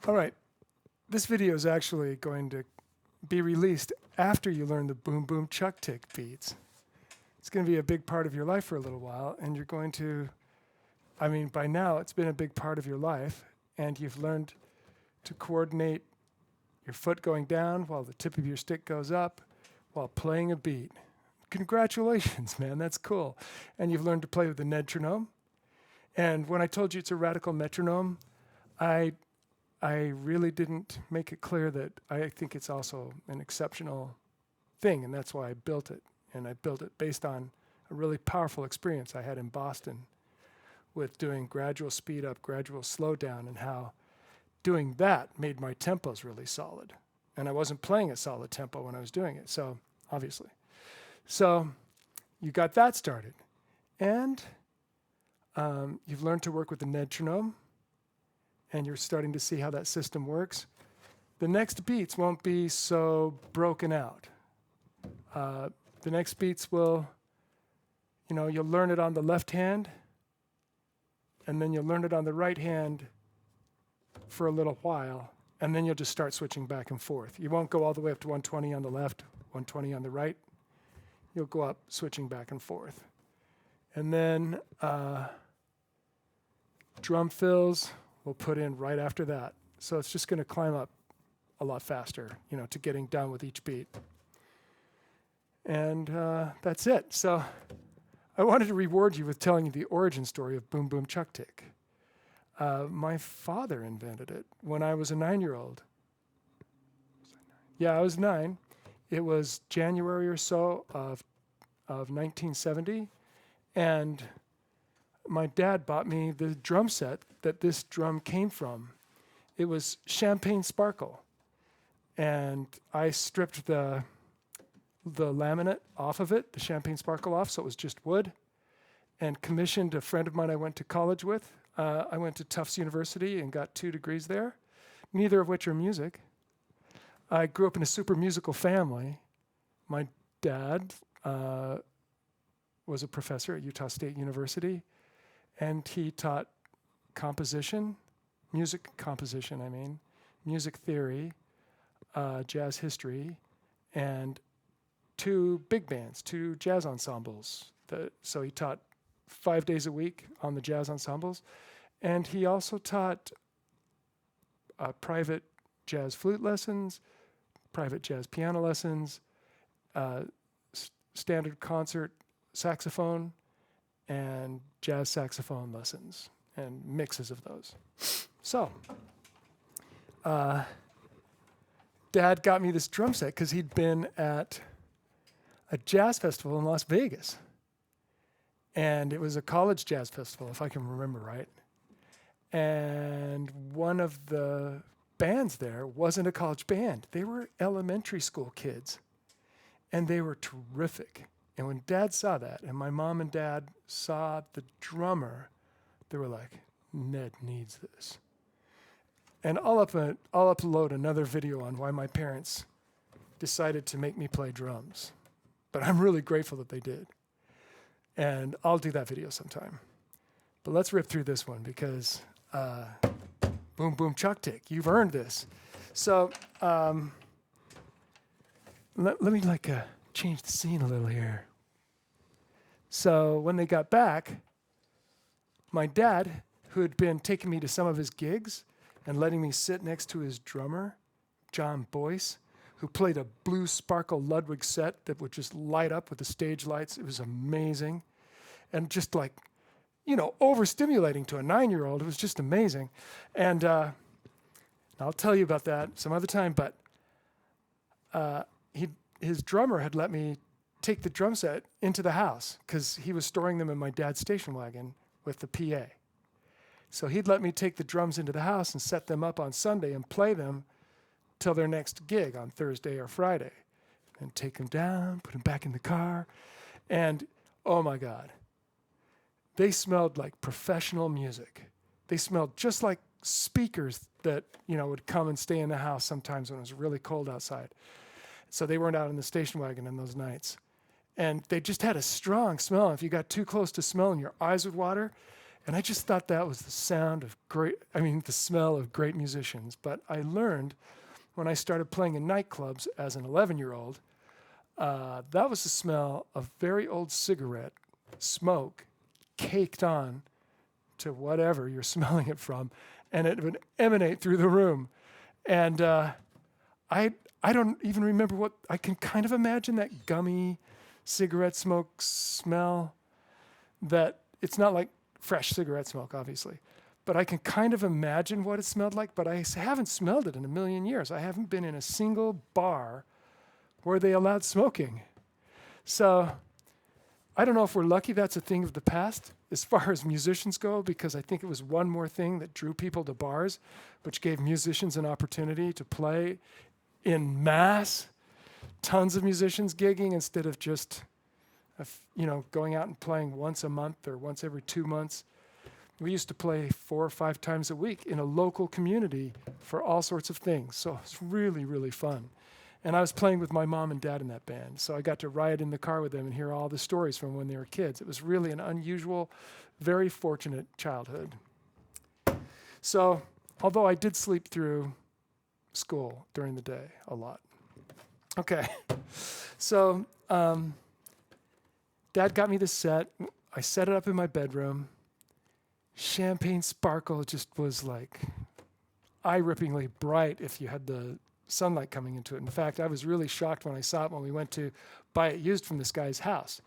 All right, this video is actually going to be released after you learn the Boom Boom Chuck Tick beats. It's going to be a big part of your life for a little while, and you're going to, by now it's been a big part of your life, and you've learned to coordinate your foot going down while the tip of your stick goes up while playing a beat. Congratulations, man, that's cool. And you've learned to play with the metronome. And when I told you it's a radical metronome, I really didn't make it clear that I think it's also an exceptional thing, and that's why I built it. And I built it based on a really powerful experience I had in Boston with doing gradual speed up, gradual slow down, and how doing that made my tempos really solid. And I wasn't playing a solid tempo when I was doing it, so obviously. So you got that started. And you've learned to work with the metronome, and you're starting to see how that system works. The next beats won't be so broken out. The next beats will, you'll learn it on the left hand, and then you'll learn it on the right hand for a little while, and then you'll just start switching back and forth. You won't go all the way up to 120 on the left, 120 on the right. You'll go up switching back and forth. And then drum fills we'll put in right after that. So it's just going to climb up a lot faster, to getting done with each beat. And that's it. So I wanted to reward you with telling you the origin story of Boom Boom Chuck Tick. My father invented it when I was a 9-year-old. Yeah, I was 9. It was January or so of 1970, and my dad bought me the drum set that this drum came from. It was Champagne Sparkle, and I stripped the laminate off of it, the Champagne Sparkle off, so it was just wood, and commissioned a friend of mine I went to college with. I went to Tufts University and got 2 degrees there, neither of which are music. I grew up in a super musical family. My dad was a professor at Utah State University, and he taught composition, music composition, music theory, jazz history, and 2 big bands, 2 jazz ensembles. So he taught 5 days a week on the jazz ensembles, and he also taught private jazz flute lessons, private jazz piano lessons, standard concert saxophone, and jazz saxophone lessons, and mixes of those. So, Dad got me this drum set because he'd been at a jazz festival in Las Vegas. And it was a college jazz festival, if I can remember right. And one of the bands there wasn't a college band. They were elementary school kids. And they were terrific. And when Dad saw that, and my mom and Dad saw the drummer, they were like, Ned needs this. And I'll upload another video on why my parents decided to make me play drums. But I'm really grateful that they did. And I'll do that video sometime. But let's rip through this one because Boom Boom Chuck Tick, you've earned this. So let me change the scene a little here. So when they got back, my dad, who had been taking me to some of his gigs and letting me sit next to his drummer, John Boyce, who played a blue sparkle Ludwig set that would just light up with the stage lights. It was amazing. And just overstimulating to a 9-year-old. It was just amazing. And I'll tell you about that some other time, but his drummer had let me take the drum set into the house because he was storing them in my dad's station wagon with the PA. So he'd let me take the drums into the house and set them up on Sunday and play them till their next gig on Thursday or Friday. And take them down, put them back in the car. And, oh my God, they smelled like professional music. They smelled just like speakers that, would come and stay in the house sometimes when it was really cold outside. So they weren't out in the station wagon in those nights. And they just had a strong smell. If you got too close to smelling, your eyes would water. And I just thought that was the the smell of great musicians. But I learned when I started playing in nightclubs as an 11-year-old, that was the smell of very old cigarette smoke caked on to whatever you're smelling it from, and it would emanate through the room. And I don't even remember what, I can kind of imagine that gummy cigarette smoke smell, that it's not like fresh cigarette smoke, obviously, but I can kind of imagine what it smelled like, but I haven't smelled it in a million years. I haven't been in a single bar where they allowed smoking. So I don't know if we're lucky that's a thing of the past as far as musicians go, because I think it was one more thing that drew people to bars, which gave musicians an opportunity to play in mass, tons of musicians gigging instead of just going out and playing once a month or once every 2 months. We used to play 4 or 5 times a week in a local community for all sorts of things. So it's really, really fun. And I was playing with my mom and dad in that band. So I got to ride in the car with them and hear all the stories from when they were kids. It was really an unusual, very fortunate childhood. So although I did sleep through school during the day a lot. Okay. So Dad got me this set. I set it up in my bedroom. Champagne sparkle just was like eye-rippingly bright if you had the sunlight coming into it. In fact, I was really shocked when I saw it when we went to buy it used from this guy's house.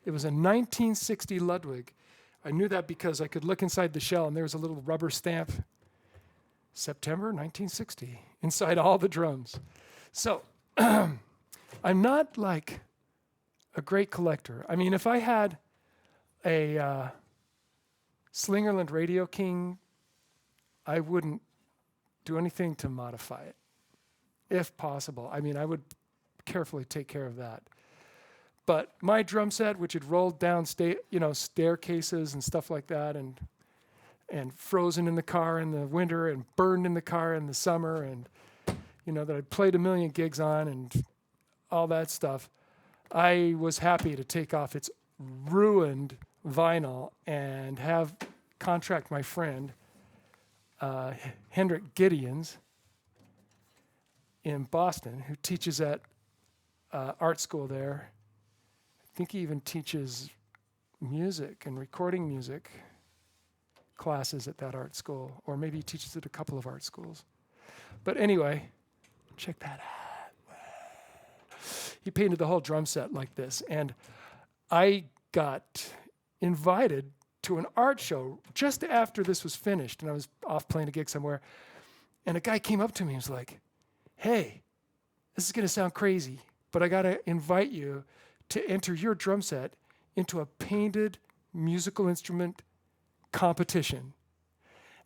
It was a 1960 Ludwig. I knew that because I could look inside the shell and there was a little rubber stamp, September 1960, inside all the drums. So I'm not like a great collector. I mean, if I had a Slingerland Radio King, I wouldn't do anything to modify it, if possible. I mean, I would carefully take care of that. But my drum set, which had rolled down staircases and stuff like that, and frozen in the car in the winter and burned in the car in the summer, and that I played a million gigs on and all that stuff, I was happy to take off its ruined vinyl and contract my friend Hendrik Gideons in Boston, who teaches at art school there. I think he even teaches music and recording music classes at that art school, or maybe he teaches at a couple of art schools. But anyway, check that out. He painted the whole drum set like this, and I got invited to an art show just after this was finished, and I was off playing a gig somewhere, and a guy came up to me and was like, "Hey, this is going to sound crazy, but I got to invite you to enter your drum set into a painted musical instrument competition."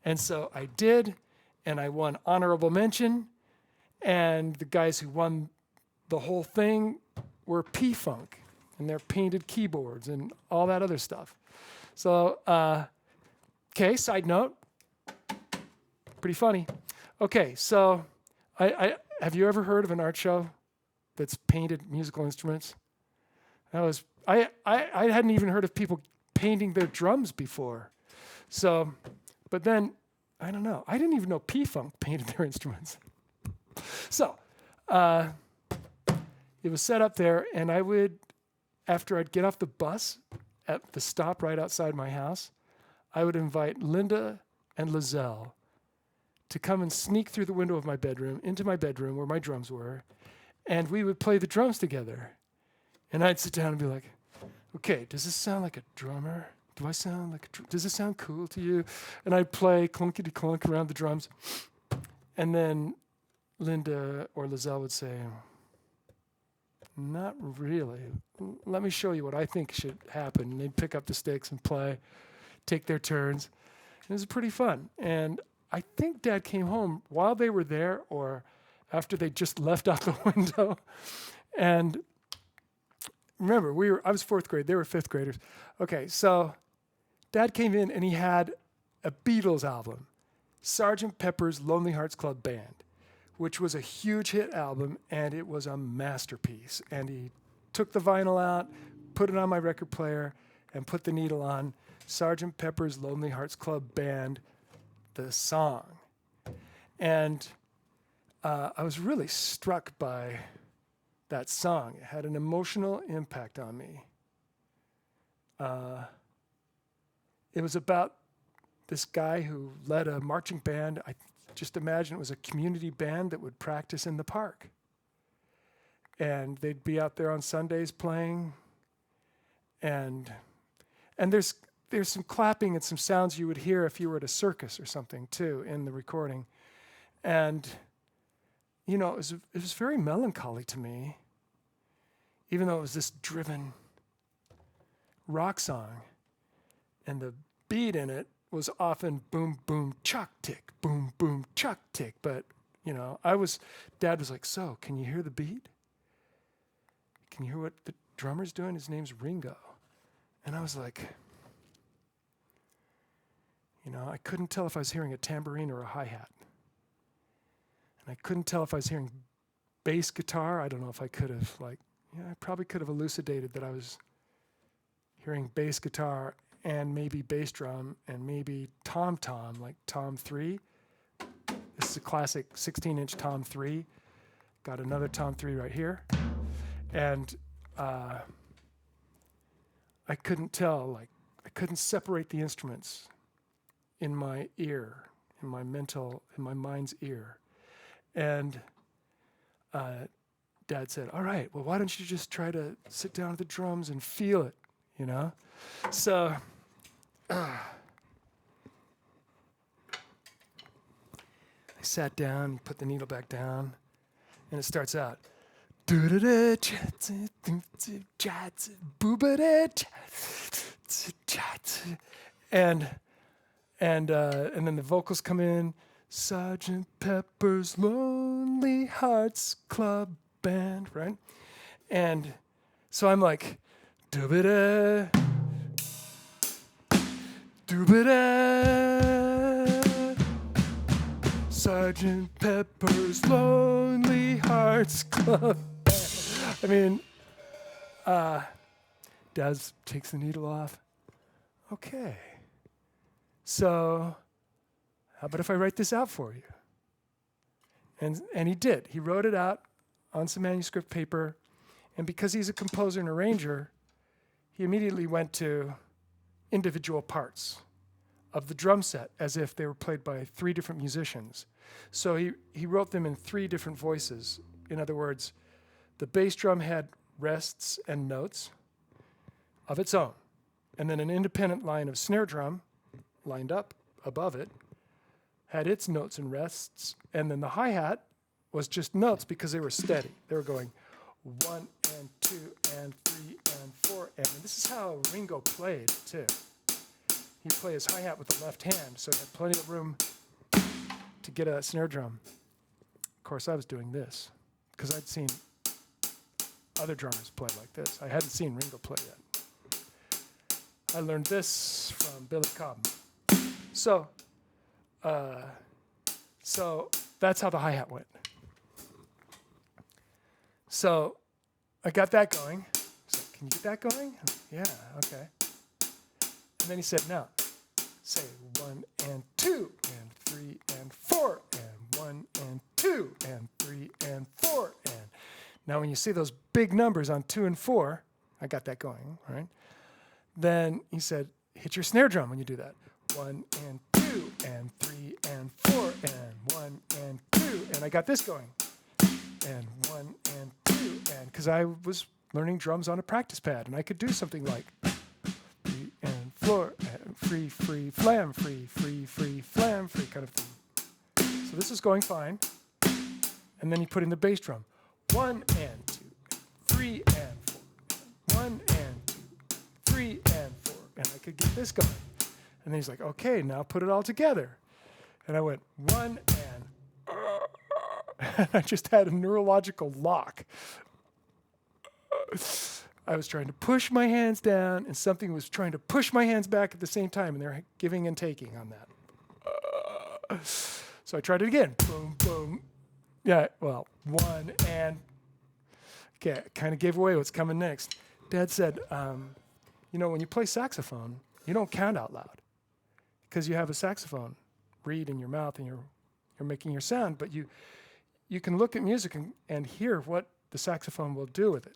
And so I did, and I won honorable mention, and the guys who won the whole thing were P-Funk, and their painted keyboards and all that other stuff. So, okay, side note, pretty funny. Okay, so I have you ever heard of an art show that's painted musical instruments? I hadn't even heard of people painting their drums before. So, but then, I don't know. I didn't even know P-Funk painted their instruments. So, it was set up there, and I would, after I'd get off the bus at the stop right outside my house, I would invite Linda and Lizelle to come and sneak through the window of my bedroom, into my bedroom where my drums were, and we would play the drums together. And I'd sit down and be like, "Okay, does this sound like a drummer? Do I sound like does this sound cool to you?" And I'd play clunkety-clunk around the drums. And then Linda or Lizelle would say, "Not really. Let me show you what I think should happen." And they'd pick up the sticks and play, take their turns. It was pretty fun. And I think Dad came home while they were there or after they just left out the window. And remember, I was 4th grade, they were 5th graders. Okay, so Dad came in and he had a Beatles album, Sgt. Pepper's Lonely Hearts Club Band, which was a huge hit album, and it was a masterpiece. And he took the vinyl out, put it on my record player, and put the needle on, Sgt. Pepper's Lonely Hearts Club Band, the song. And I was really struck by that song. It had an emotional impact on me. It was about this guy who led a marching band. I just imagine it was a community band that would practice in the park. And they'd be out there on Sundays playing. And there's some clapping and some sounds you would hear if you were at a circus or something too in the recording. And you know, it was very melancholy to me, even though it was this driven rock song. And the beat in it was often boom, boom, chuck, tick, boom, boom, chuck, tick. But, you know, Dad was like, so, can you hear the beat? Can you hear what the drummer's doing? His name's Ringo. And I was like, you know, I couldn't tell if I was hearing a tambourine or a hi-hat. And I couldn't tell if I was hearing bass guitar. I don't know if I could have, I probably could have elucidated that I was hearing bass guitar and maybe bass drum and maybe tom-tom, like Tom 3. This is a classic 16-inch Tom 3. Got another Tom 3 right here. And I couldn't tell, I couldn't separate the instruments in my ear, in my mind's ear. And Dad said, all right, well, why don't you just try to sit down at the drums and feel it, you know? So I sat down, put the needle back down, and it starts out. And then the vocals come in. Sgt. Pepper's Lonely Hearts Club Band, right? And so I'm like, doo-ba-da, doo-ba-da, Sgt. Pepper's Lonely Hearts Club Band. I mean, Dad takes the needle off. Okay. So, how about if I write this out for you? And he did. He wrote it out on some manuscript paper. And because he's a composer and arranger, he immediately went to individual parts of the drum set as if they were played by 3 different musicians. So he wrote them in 3 different voices. In other words, the bass drum had rests and notes of its own. And then an independent line of snare drum lined up above it had its notes and rests, and then the hi-hat was just notes because they were steady. They were going 1 and 2 and 3 and 4 and this is how Ringo played too. He played his hi-hat with the left hand, so he had plenty of room to get a snare drum. Of course, I was doing this because I'd seen other drummers play like this. I hadn't seen Ringo play yet. I learned this from Billy Cobham. So that's how the hi-hat went. So I got that going. So can you get that going? Yeah, okay. And then he said, now, say 1 and 2 and 3 and 4 and 1 and 2 and 3 and 4 and. Now when you see those big numbers on 2 and 4, I got that going, right? Then he said, hit your snare drum when you do that. 1 and 2 and 3 and 4 and 1 and 2. And I got this going. And 1 and 2 and because I was learning drums on a practice pad and I could do something like 3 and 4 and free, free, flam, free, free, free, flam, free kind of thing. So this is going fine. And then you put in the bass drum. 1 and 2, 3 and 4, 1 and 2, 3 and 4. And I could get this going. And then he's like, okay, now put it all together. And I went 1 and I just had a neurological lock. I was trying to push my hands down and something was trying to push my hands back at the same time and they're giving and taking on that. So I tried it again. Boom, boom. Yeah, well, 1 and... Okay, kind of gave away what's coming next. Dad said, you know, when you play saxophone, You don't count out loud because you have a saxophone reed in your mouth and you're making your sound, but you can look at music and hear what the saxophone will do with it.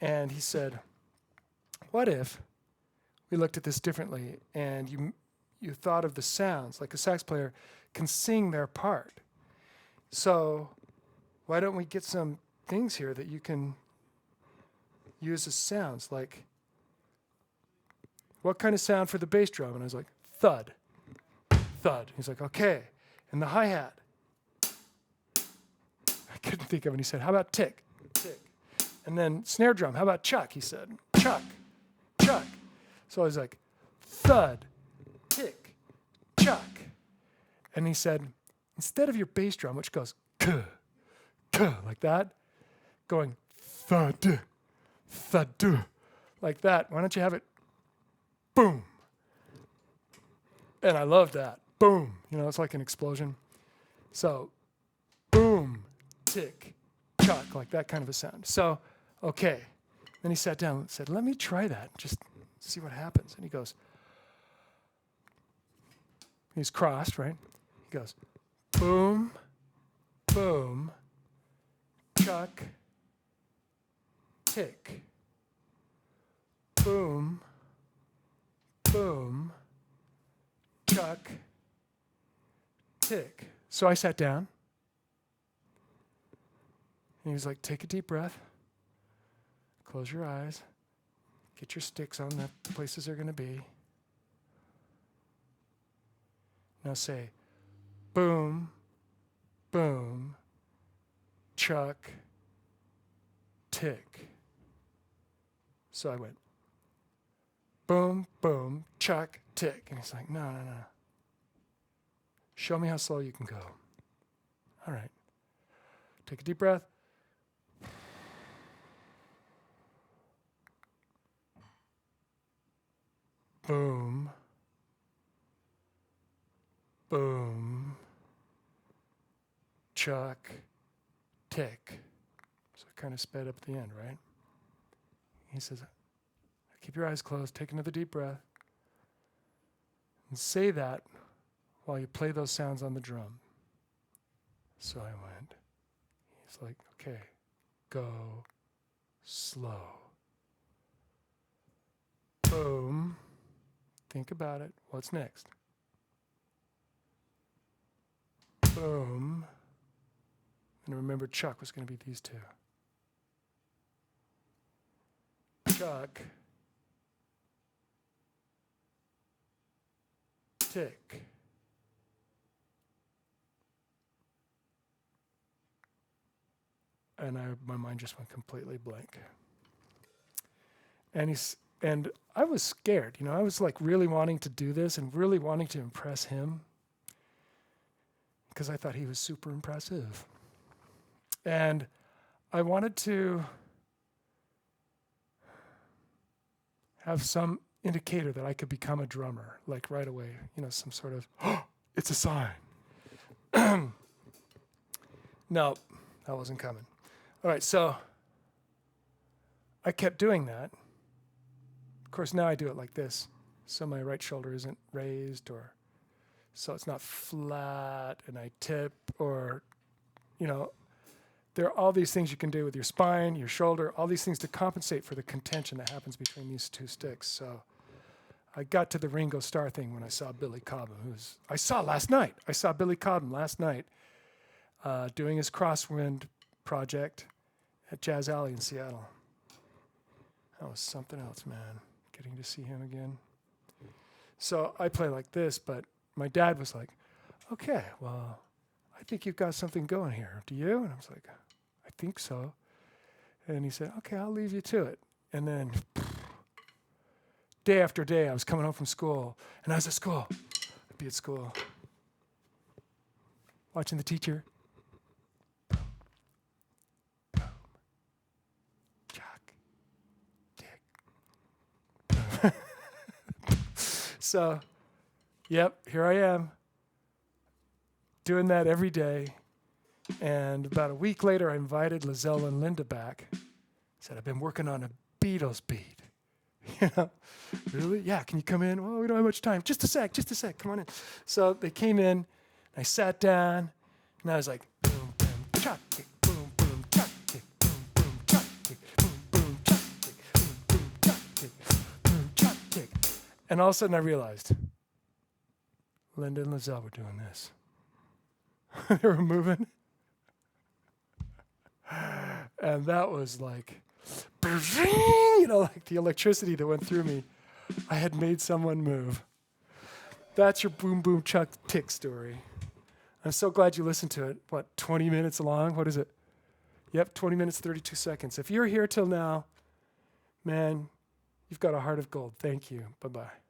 And he said, what if we looked at this differently and you thought of the sounds, like a sax player can sing their part. So why don't we get some things here that you can use as sounds, like what kind of sound for the bass drum? And I was like, thud, thud. He's like, okay. And the hi-hat. I couldn't think of it. He said, how about tick, tick? And then snare drum, how about chuck? He said, chuck, chuck. So I was like, thud, tick, chuck. And he said, instead of your bass drum, which goes kuh, kuh, like that, going thud, thud, like that, why don't you have it boom? And I love that. Boom. You know, it's like an explosion. So boom, tick, chuck, like that kind of a sound. So, okay. Then he sat down and said, let me try that. Just see what happens. And he goes, he's crossed, right? He goes, boom, boom, chuck, tick, boom, boom, chuck, tick. So I sat down. And he was like, take a deep breath. Close your eyes. Get your sticks on the places they're going to be. Now say, boom, boom, chuck, tick. So I went, boom, boom, chuck, tick. And he's like, no. Show me how slow you can go. All right. Take a deep breath. Boom. Boom. Chuck. Tick. So it kind of sped up at the end, right? He says, keep your eyes closed, take another deep breath, and say that while you play those sounds on the drum. So I went. He's like, okay, go slow. Boom. Think about it. What's next? Boom. And remember, chuck was going to be these two. Chuck. Tick. And my mind just went completely blank. And I was scared, I was like really wanting to do this and really wanting to impress him because I thought he was super impressive. And I wanted to have some indicator that I could become a drummer, like right away, some sort of, it's a sign. No, that wasn't coming. All right, so I kept doing that. Of course, now I do it like this. So my right shoulder isn't raised, or so it's not flat, and I tip, or, there are all these things you can do with your spine, your shoulder, all these things to compensate for the contention that happens between these two sticks. So I got to the Ringo Starr thing when I saw Billy Cobham, I saw Billy Cobham last night doing his Crosswind project at Jazz Alley in Seattle. That was something else, man, getting to see him again. So I play like this, but my dad was like, okay, well, I think you've got something going here. Do you? And I was like, I think so. And he said, okay, I'll leave you to it. And then day after day, I was coming home from school, and I was at school. I'd be at school watching the teacher. So, yep, here I am, doing that every day. And about a week later, I invited Lizelle and Linda back. Said, I've been working on a Beatles beat. You know, really? Yeah, can you come in? Well, we don't have much time. Just a sec, come on in. So they came in, I sat down, and I was like, boom, boom, chuck, tick, boom, boom, chuck, tick, boom, boom, chuck, tick, boom, boom, chuck, tick, boom, boom, chuck, tick, boom, chuck, tick. And all of a sudden I realized, Linda and Lizelle were doing this. They were moving. And that was like, you know, like the electricity that went through me. I had made someone move. That's your boom, boom, chuck, tick story. I'm so glad you listened to it. What, 20 minutes long? What is it? Yep, 20 minutes, 32 seconds. If you're here till now, man, you've got a heart of gold. Thank you. Bye-bye.